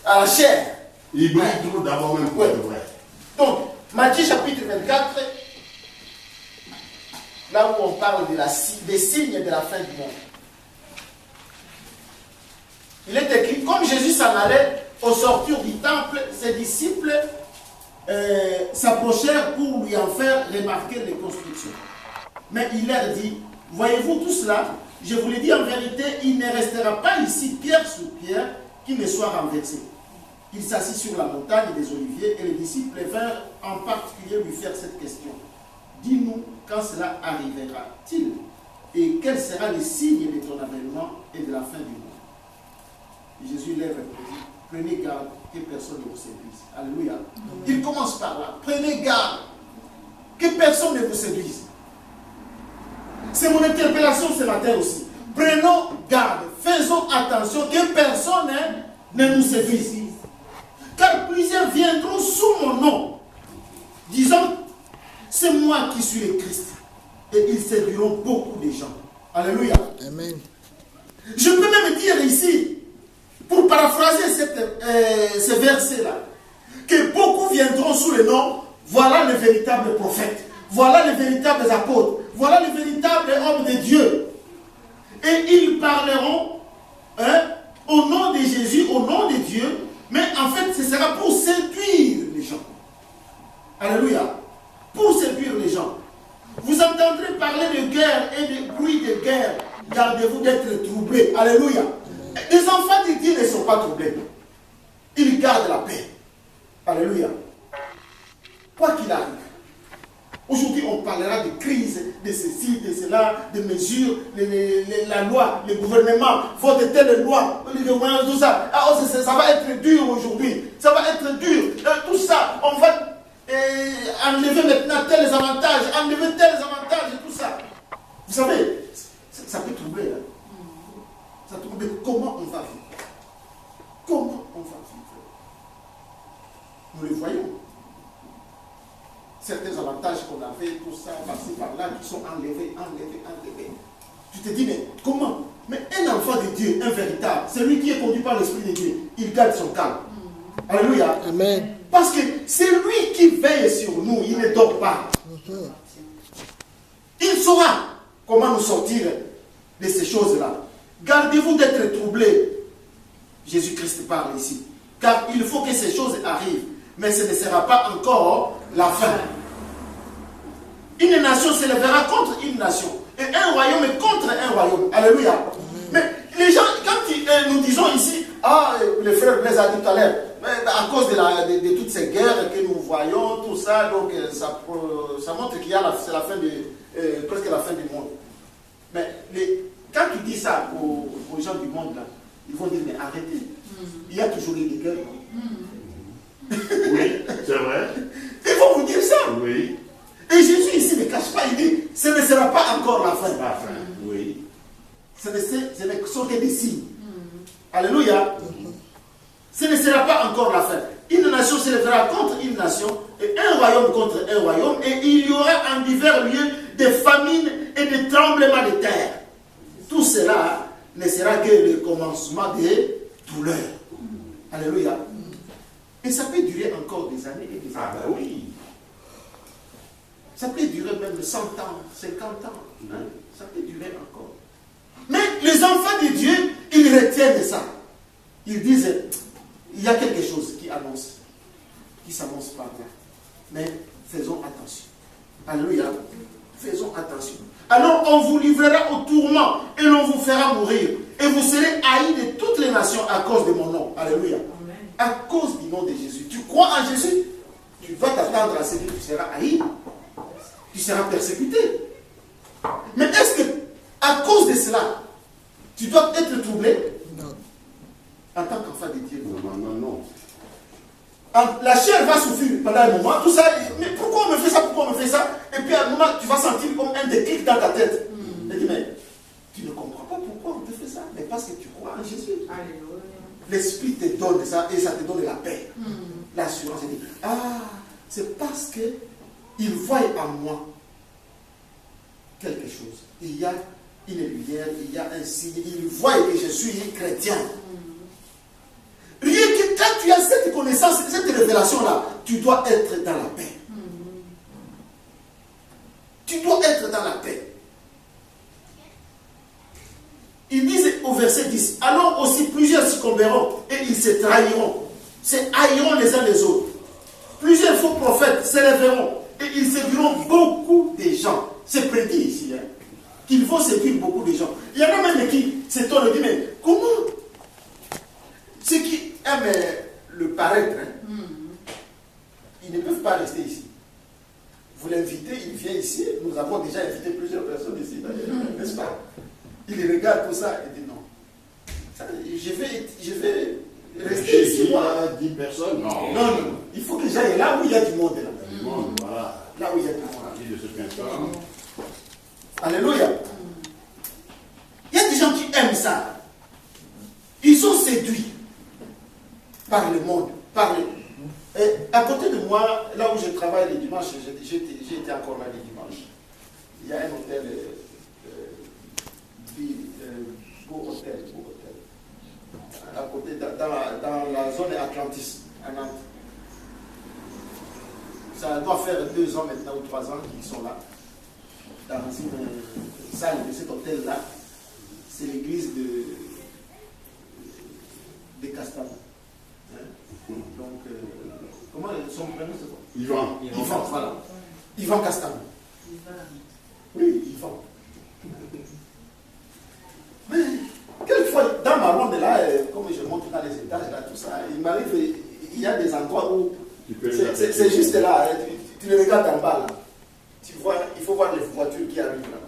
à la chair. Il brille trop d'abord même pour Ouais. le vrai. Donc, Matthieu chapitre 24, là où on parle des signes de la fin du monde. Il est écrit, comme Jésus s'en allait au sortir du temple, ses disciples s'approchèrent pour lui en faire remarquer les constructions. Mais il leur dit, voyez-vous tout cela? Je vous le dis en vérité, il ne restera pas ici pierre sur pierre qui ne soit renversé. Il s'assit sur la montagne des Oliviers et les disciples vinrent en particulier lui faire cette question. Dis-nous quand cela arrivera-t-il et quel sera le signe de ton avènement et de la fin du monde? Jésus leur répondit, prenez garde que personne ne vous séduise. Alléluia. Il commence par là. Prenez garde que personne ne vous séduise. C'est mon interpellation ce matin aussi. Prenons garde, faisons attention que personne ne nous séduise. Car plusieurs viendront sous mon nom, disant, c'est moi qui suis le Christ. Et ils séduiront beaucoup de gens. Alléluia. Amen. Je peux même dire ici, pour paraphraser ce verset-là, que beaucoup viendront sous le nom, voilà les véritables prophètes, voilà les véritables apôtres, voilà les véritables hommes de Dieu. Et ils parleront au nom de Jésus, au nom de Dieu, mais en fait ce sera pour séduire les gens. Alléluia. Pour séduire les gens. Vous entendrez parler de guerre et de bruit de guerre. Gardez-vous d'être troublés. Alléluia. Les enfants de Dieu ne sont pas troublés. Ils gardent la paix. Alléluia. Quoi qu'il arrive. Aujourd'hui, on parlera de crise, de ceci, de cela, de mesures, la loi, le gouvernement, voter telle loi, tout ça. Ah, oh, ça va être dur aujourd'hui. Ça va être dur. Tout ça, on va enlever maintenant tels avantages, enlever tels avantages et tout ça. Vous savez, ça peut troubler. Hein? Ça trouble. Comment on va vivre? Comment on va vivre? Nous le voyons. Certains avantages qu'on avait, tout ça, passé par là, qui sont enlevés. Tu te dis, mais comment? Mais un enfant de Dieu, un véritable, celui qui est conduit par l'Esprit de Dieu, il garde son calme. Alléluia. Amen. Parce que c'est lui qui veille sur nous, il ne dort pas. Il saura comment nous sortir de ces choses-là. Gardez-vous d'être troublés. Jésus-Christ parle ici. Car il faut que ces choses arrivent. Mais ce ne sera pas encore la fin. Une nation s'élèvera contre une nation. Et un royaume contre un royaume. Alléluia. Mais les gens, quand nous disons ici, ah, le frère Blaise a dit tout à l'heure, à cause de toutes ces guerres que nous voyons, tout ça, donc ça montre qu'il y a c'est la fin presque la fin du monde. Mais quand tu dis ça aux gens du monde, là, ils vont dire, mais arrêtez. Il y a toujours eu des guerres. Oui, c'est vrai. Ils vont vous dire ça. Oui. Et Jésus ici ne cache pas, il dit, ce ne sera pas encore la fin. La fin, oui. Ce ne sont que des signes. Alléluia. Ce ne sera pas encore la fin. Une nation s'élèvera contre une nation, et un royaume contre un royaume, et il y aura en divers lieux des famines et des tremblements de terre. Tout cela ne sera que le commencement des douleurs. Alléluia. Et ça peut durer encore des années et des années. Ah ben oui. Ça peut durer même 100 ans, 50 ans. Hein? Ça peut durer encore. Mais les enfants de Dieu, ils retiennent ça. Ils disent, il y a quelque chose qui s'annonce par là. Mais faisons attention. Alléluia. Faisons attention. Alors on vous livrera au tourment et l'on vous fera mourir. Et vous serez haïs de toutes les nations à cause de mon nom. Alléluia. Amen. À cause du nom de Jésus. Tu crois en Jésus? Tu vas t'attendre à ce que tu seras haï. Tu seras persécuté. Mais est-ce que, à cause de cela, tu dois être troublé? Non. En tant qu'enfant de Dieu. Non. La chair va souffrir pendant un moment, tout ça. Mais pourquoi on me fait ça? Pourquoi on me fait ça? Et puis à un moment, tu vas sentir comme un déclic dans ta tête. Et dis, mais tu ne comprends pas pourquoi on te fait ça? Mais parce que tu crois en Jésus. Alléluia. L'Esprit te donne ça et ça te donne la paix. L'assurance. Il dit, ah, c'est parce que il voit en moi quelque chose. Il y a une lumière, il y a un signe. Il voit que je suis chrétien. Rien que quand connaissance, cette révélation-là, tu dois être dans la paix. Tu dois être dans la paix. Ils disent au verset 10, alors aussi plusieurs succomberont et ils se trahiront, se haïront les uns les autres. Plusieurs faux prophètes s'élèveront et ils séduiront beaucoup de gens. C'est prédit ici, hein, qu'ils vont séduire beaucoup de gens. Il y en a même qui s'étonnent et disent, mais comment ceux qui aiment le paraître, hein, ils ne peuvent pas rester ici. Vous l'invitez, il vient ici. Nous avons déjà invité plusieurs personnes ici, d'ailleurs, n'est-ce pas? Il regarde tout ça et dit non. Je vais rester ici, moi. 10 personnes? Non. Non. Il faut que j'aille là où il y a du monde. Du monde, voilà. Là où il y a du monde. De ce instant. Alléluia. Il y a des gens qui aiment ça. Ils sont séduits par le monde. Et à côté de moi, là où je travaille les dimanches, j'ai été encore là les dimanches. Il y a un hôtel, beau hôtel. À côté, dans la zone Atlantis, à Nantes. Ça doit faire 2 ans maintenant ou 3 ans qu'ils sont là. Dans une salle de cet hôtel-là. C'est l'église de Castan. Donc, comment son prénom c'est quoi? Yvan. Yvan, voilà. Yvan Castan. Oui, Yvan. Mais, quelquefois, dans ma ronde là, comme je monte dans les étages, là, tout ça, il m'arrive, il y a des endroits où c'est juste là, hein, tu le regardes en bas là. Tu vois, il faut voir les voitures qui arrivent là.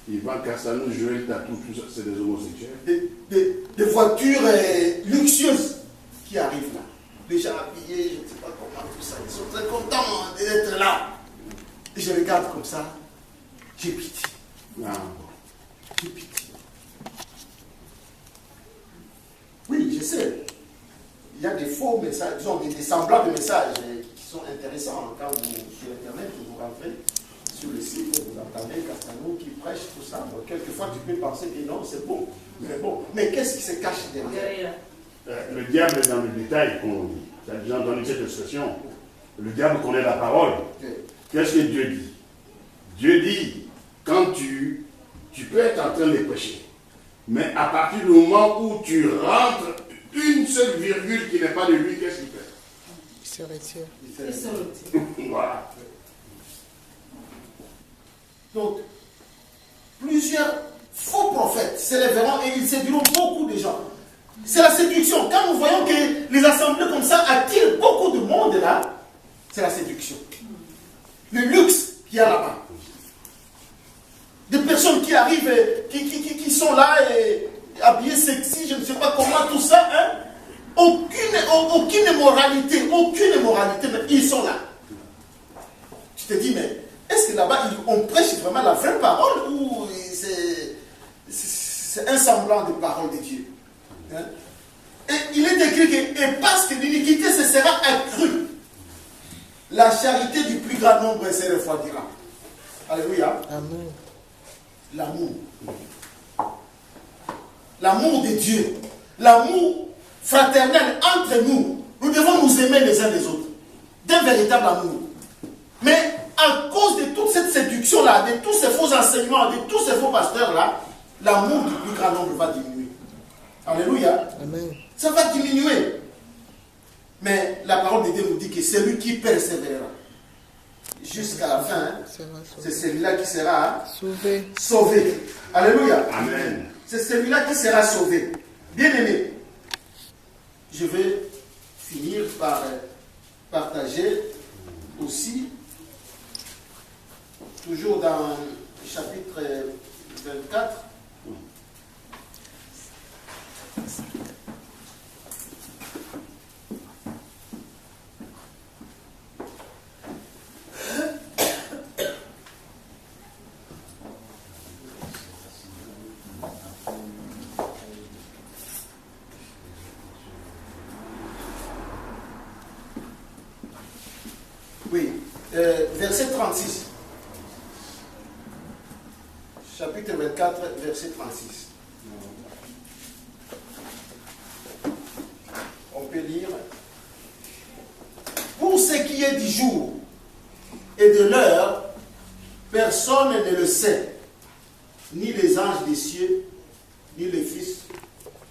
Yvan Castanou, Joël Tatou, tout ça, c'est des homosexuels. Des voitures luxueuses qui arrivent là. Les gens habillés, je ne sais pas comment, tout ça. Ils sont très contents d'être là. Et je regarde comme ça, j'ai pitié. J'ai pitié. Oui, je sais. Il y a des faux messages, disons des semblants de messages qui sont intéressants. Quand vous, sur Internet, vous rentrez sur le site, vous entendez Castanou qui prêche, tout ça. Donc, quelquefois, tu peux penser que non, c'est bon. Mais bon, mais qu'est-ce qui se cache derrière? Le diable est dans le détail, comme on dit. Tu as déjà entendu cette expression. Le diable connaît la parole. Qu'est-ce que Dieu dit? Dieu dit, quand tu peux être en train de prêcher, mais à partir du moment où tu rentres une seule virgule qui n'est pas de lui, qu'est-ce qu'il fait? Il se retire. Il se retire. Voilà. Donc, plusieurs faux prophètes s'élèveront et ils séduiront beaucoup de gens. C'est la séduction. Quand nous voyons que les assemblées comme ça attirent beaucoup de monde là, c'est la séduction. Le luxe qu'il y a là-bas. Des personnes qui arrivent, qui sont là et habillées sexy, je ne sais pas comment, tout ça, hein? Aucune moralité, mais ils sont là. Tu te dis, mais est-ce que là-bas, on prêche vraiment la vraie parole ou c'est un semblant de parole de Dieu? Hein? Et il est écrit que, et parce que l'iniquité se sera accrue, la charité du plus grand nombre se refroidira. Alléluia. Amen. L'amour. L'amour de Dieu. L'amour fraternel entre nous. Nous devons nous aimer les uns les autres. D'un véritable amour. Mais à cause de toute cette séduction-là, de tous ces faux enseignements, de tous ces faux pasteurs-là, l'amour du plus grand nombre va diminuer. Alléluia. Amen. Ça va diminuer. Mais la parole de Dieu nous dit que celui qui persévérera jusqu'à la fin, hein, c'est celui-là qui sera sauvé. Alléluia. Amen. C'est celui-là qui sera sauvé. Bien-aimé, je vais finir par partager aussi, toujours dans le chapitre 24, verset 36. Chapitre 24, verset 36. On peut lire qui est du jour et de l'heure, personne ne le sait, ni les anges des cieux, ni le Fils,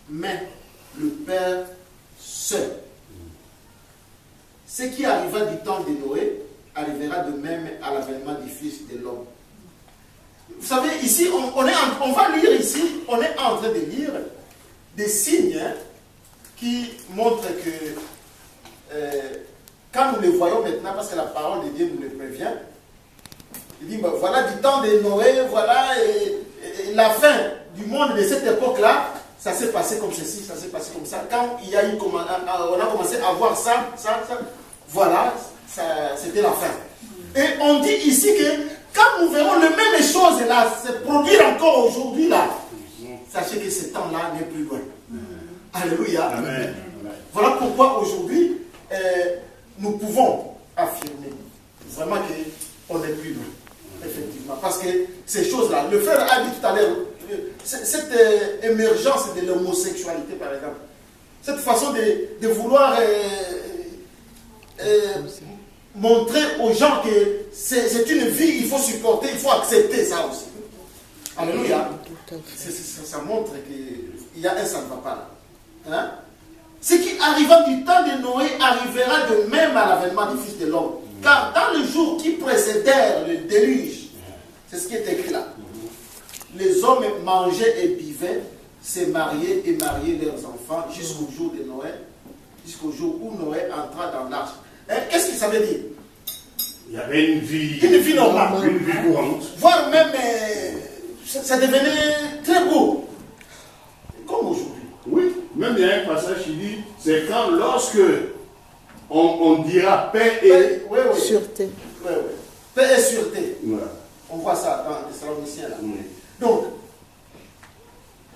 mais le Père seul. Ce qui arriva du temps de Noé arrivera de même à l'avènement du Fils de l'homme. Vous savez, ici, on va lire ici, on est en train de lire des signes qui montrent que quand nous les voyons maintenant, parce que la parole de Dieu nous le prévient, il dit, ben, voilà du temps de Noé, voilà la fin du monde de cette époque-là, ça s'est passé comme ceci, ça s'est passé comme ça. Quand il y a eu, on a commencé à voir ça, voilà, c'était la fin. Et on dit ici que quand nous verrons les mêmes choses là se produire encore aujourd'hui là, sachez que ce temps-là n'est plus loin. Alléluia. Amen. Voilà pourquoi aujourd'hui, nous pouvons affirmer vraiment qu'on n'est plus loin. Effectivement. Parce que ces choses-là, le frère a dit tout à l'heure, cette émergence de l'homosexualité par exemple, cette façon de vouloir montrer aux gens que c'est une vie, il faut supporter, il faut accepter ça aussi. Alléluia. Ça montre qu'il y a un ça ne va pas là. Hein? Ce qui arriva du temps de Noé arrivera de même à l'avènement du Fils de l'homme. Car dans les jours qui précédèrent le déluge, c'est ce qui est écrit là, les hommes mangeaient et buvaient, se mariaient et mariaient leurs enfants jusqu'au jour de Noé, jusqu'au jour où Noé entra dans l'arche. Qu'est-ce que ça veut dire? Il y avait une vie normale, une vie courante. Voire même, ça devenait très beau, comme aujourd'hui. Oui, même il y a un passage qui dit, c'est quand lorsque on dira paix et sûreté. Paix et sûreté. Voilà. On voit ça dans les Thessaloniciens là. Oui. Donc,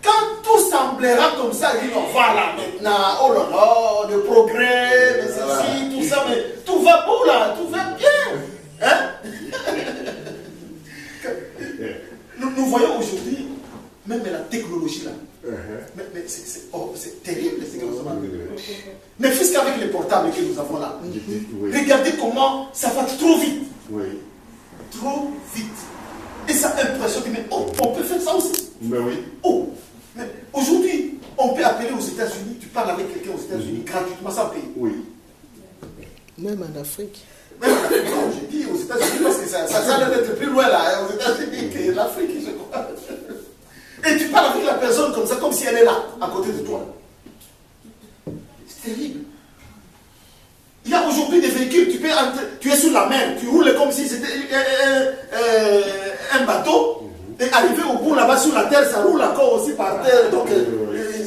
quand tout semblera comme ça, il dit non, voilà maintenant, oh là là, le progrès, mais ceci, tout ça, mais tout va beau là, tout va bien. Hein? Nous voyons aujourd'hui, même la technologie là. Mais c'est terrible ce que nous avons. Ne fût-ce qu'avec les portables que nous avons là. Regardez comment ça va trop vite. Oui. Trop vite. Et ça impressionne. Mais on peut faire ça aussi. Mais oui. Oh, mais aujourd'hui, on peut appeler aux États-Unis, tu parles avec quelqu'un aux États-Unis gratuitement sans payer. Oui. Même en Afrique. Même en Afrique, non, j'ai dit aux États-Unis parce que ça a l'air d'être plus loin là, aux États-Unis que l'Afrique, je crois. Et tu parles avec la personne comme ça, comme si elle est là, à côté de toi. C'est terrible. Il y a aujourd'hui des véhicules, tu es sur la mer, tu roules comme si c'était un bateau, et arrivé au bout là-bas sur la terre, ça roule encore aussi par terre. Donc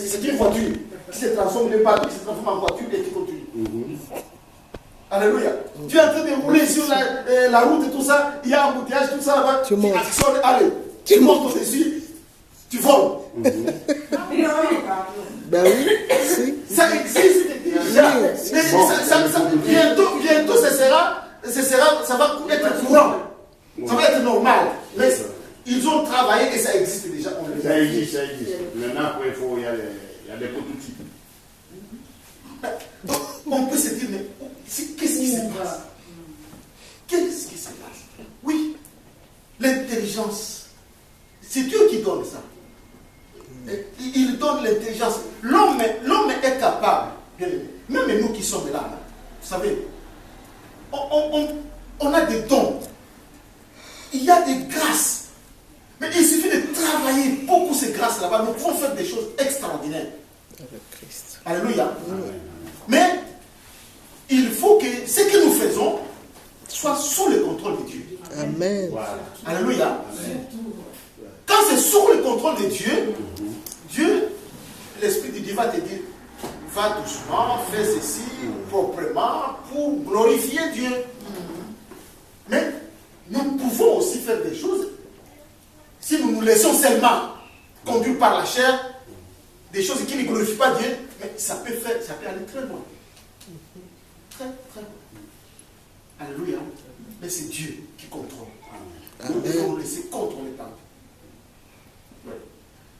c'est une voiture qui se transforme, le bateau qui se transforme en voiture et qui continue. Alléluia. Tu es en train de rouler sur la route et tout ça, il y a un embouteillage, tout ça là-bas, tu actionnes, allez, tu montes au-dessus, tu voles. Ben oui, si. Ça existe déjà. Bientôt, ça va être courant. Ça va être normal. Mais ils ont travaillé et ça existe déjà. Ça existe. Maintenant, il y a des prototypes. On peut se dire, mais qu'est-ce qui se passe? Qu'est-ce qui se passe? Oui, l'intelligence, c'est Dieu qui donne ça. Il donne l'intelligence. L'homme est capable, même nous qui sommes là, vous savez, on a des dons. Il y a des grâces. Mais il suffit de travailler beaucoup ces grâces là-bas. Nous pouvons faire des choses extraordinaires. Avec Christ. Alléluia. Mais il faut que ce que nous faisons soit sous le contrôle de Dieu. Amen. Voilà. Alléluia. Quand c'est sous le contrôle de Dieu, l'Esprit de Dieu va te dire, va doucement, fais ceci proprement pour glorifier Dieu. Mais nous pouvons aussi faire des choses si nous nous laissons seulement conduire par la chair, des choses qui ne glorifient pas Dieu, mais ça peut aller très loin. Très, très loin. Alléluia. Mais c'est Dieu qui contrôle. Nous devons nous laisser contrôler par Dieu.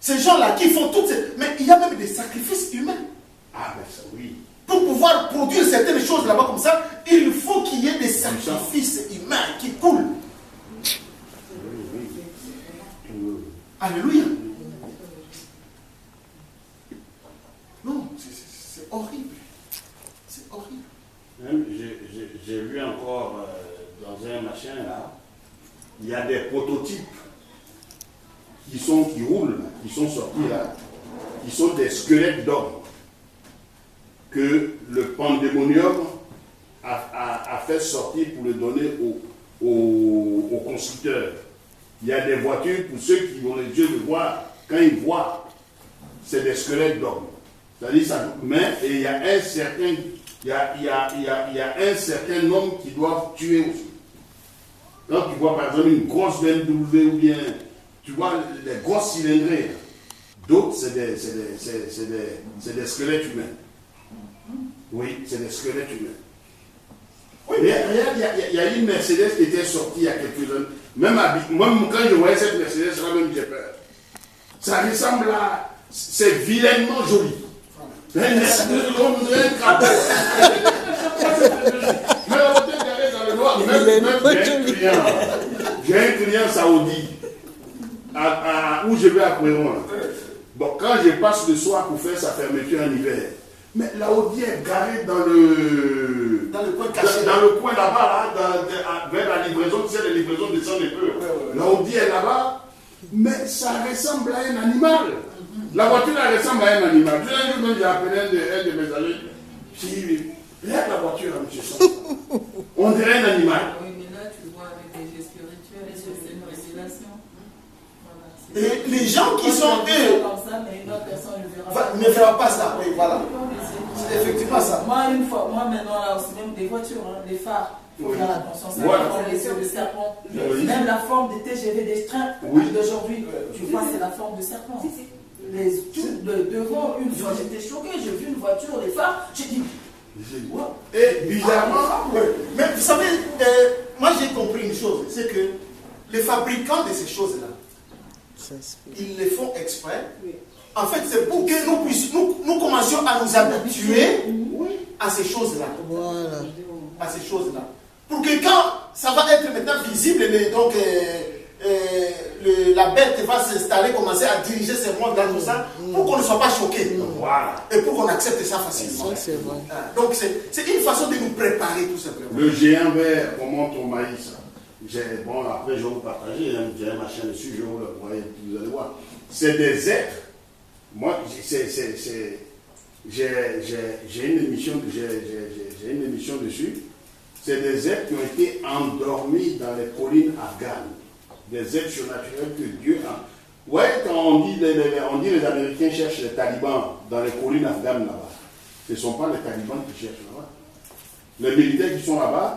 Ces gens-là qui font toutes ces... Mais il y a même des sacrifices humains. Ah ben ça oui. Pour pouvoir produire certaines choses là-bas comme ça, il faut qu'il y ait des sacrifice humain qui coule. Alléluia. Non, c'est horrible. C'est horrible. Même, j'ai vu encore dans un machin là, il y a des prototypes qui roulent, qui sont sortis là, qui sont des squelettes d'hommes que le pandémonium a fait sortir pour le donner aux constructeurs. Il y a des voitures, pour ceux qui ont les yeux de voir, quand ils voient, c'est des squelettes d'hommes. C'est-à-dire ça, mais et il y a un certain, il y a un certain nombre qui doivent tuer aussi. Quand tu vois par exemple une grosse BMW ou bien tu vois les grosses cylindrées, d'autres c'est des squelettes humains. Oui, c'est des squelettes humains. Oui, mais il y a une Mercedes qui était sortie il y a quelques années. Même quand je voyais cette Mercedes, là même j'ai peur. Ça ressemble à... C'est vilainement joli. On dirait un crapaud. Mais la voiture garée dans le noir, j'ai un client saoudi où je vais à Préron. Bon, quand je passe le soir pour faire sa fermeture en hiver, mais l'Audi est garée dans le coin caché. Dans le coin là-bas, vers la livraison, tu sais, les livraisons descendent un peu. L'Audi est là-bas, mais ça ressemble à un animal. La voiture elle ressemble à un animal. Un jour, j'ai appelé un de mes amis. J'ai dit, regarde la voiture, monsieur Son. On dirait un animal. Oui, mais là, tu vois, avec les gestes spirituels, c'est une révélation. Et les gens qui sont eux, comme ça, mais une autre personne ne verra pas ça. Oui, voilà. C'est effectivement ça. Moi, maintenant, là aussi, même des voitures, hein, les phares, il faut faire attention. Ça dépend des yeux de serpent. Même la forme des TGV, des trains d'aujourd'hui, tu vois, c'est la forme de serpent. Devant une fois, j'étais choqué, j'ai vu une voiture, les phares, j'ai dit. Et bizarrement, mais vous savez, moi j'ai compris une chose, c'est que les fabricants de ces choses-là, ils les font exprès. En fait, c'est pour que nous commencions à nous habituer à ces choses-là. Voilà. À ces choses-là. Pour que quand ça va être maintenant visible, donc la bête va s'installer, commencer à diriger ces mondes dans tout ça, pour qu'on ne soit pas choqué. Voilà. Et pour qu'on accepte ça facilement. Ça, c'est vrai. Donc c'est une façon de nous préparer tout simplement. Le géant vert, on monte au maïs. Bon, après je vais vous partager, j'ai un machin dessus, je vais vous le voyez, vous allez voir. C'est des êtres. Moi, j'ai une émission dessus. C'est des êtres qui ont été endormis dans les collines afghanes. Des êtres surnaturels que Dieu a. Ouais, quand on dit les Américains cherchent les talibans dans les collines afghanes là-bas, ce ne sont pas les talibans qui cherchent là-bas. Les militaires qui sont là-bas,